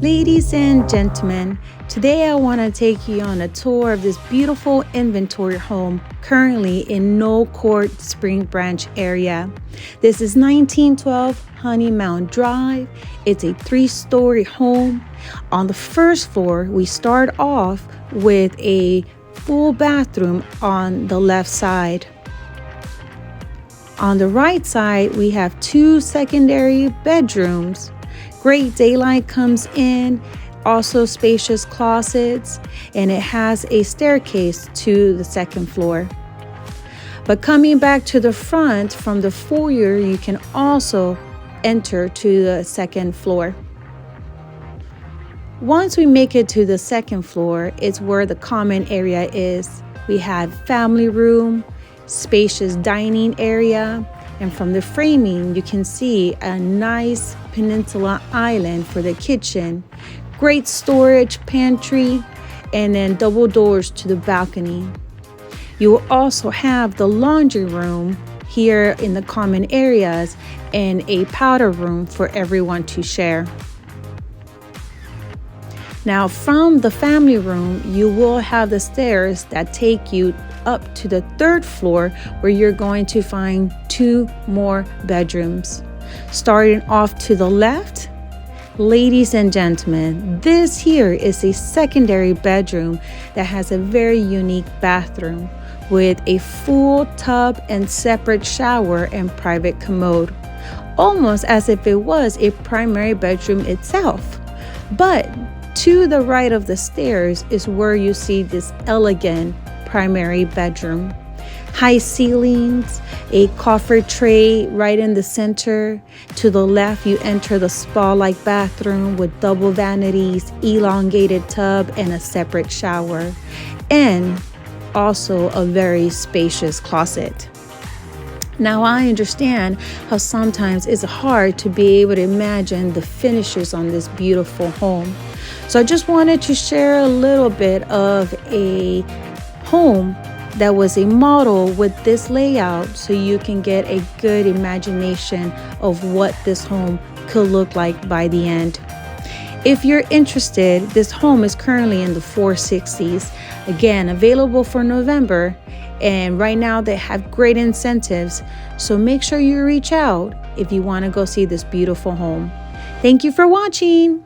Ladies and gentlemen, today I want to take you on a tour of this beautiful inventory home currently in Knoll Court, Spring Branch area. This is 1912 Honey Mound Drive. It's a 3-story home. On the first floor, we start off with a full bathroom on the left side. On the right side, we have 2 secondary bedrooms. Great daylight comes in, also spacious closets, and it has a staircase to the second floor. But coming back to the front from the foyer, you can also enter to the second floor. Once we make it to the second floor, it's where the common area is. We have family room, spacious dining area, and from the framing, you can see a nice peninsula island for the kitchen, great storage pantry, and then double doors to the balcony. You will also have the laundry room here in the common areas and a powder room for everyone to share. Now, from the family room, you will have the stairs that take you up to the 3rd floor, where you're going to find 2 more bedrooms. Starting off to the left, ladies and gentlemen, this here is a secondary bedroom that has a very unique bathroom with a full tub and separate shower and private commode, almost as if it was a primary bedroom itself. But to the right of the stairs is where you see this elegant primary bedroom. High ceilings, a coffer tray right in the center. To the left, you enter the spa-like bathroom with double vanities, elongated tub, and a separate shower, and also a very spacious closet. Now, I understand how sometimes it's hard to be able to imagine the finishes on this beautiful home. So I just wanted to share a little bit of a home that was a model with this layout, so you can get a good imagination of what this home could look like by the end. If you're interested, this home is currently in the 460s. Again, available for November, and right now they have great incentives, so make sure you reach out if you want to go see this beautiful home. Thank you for watching.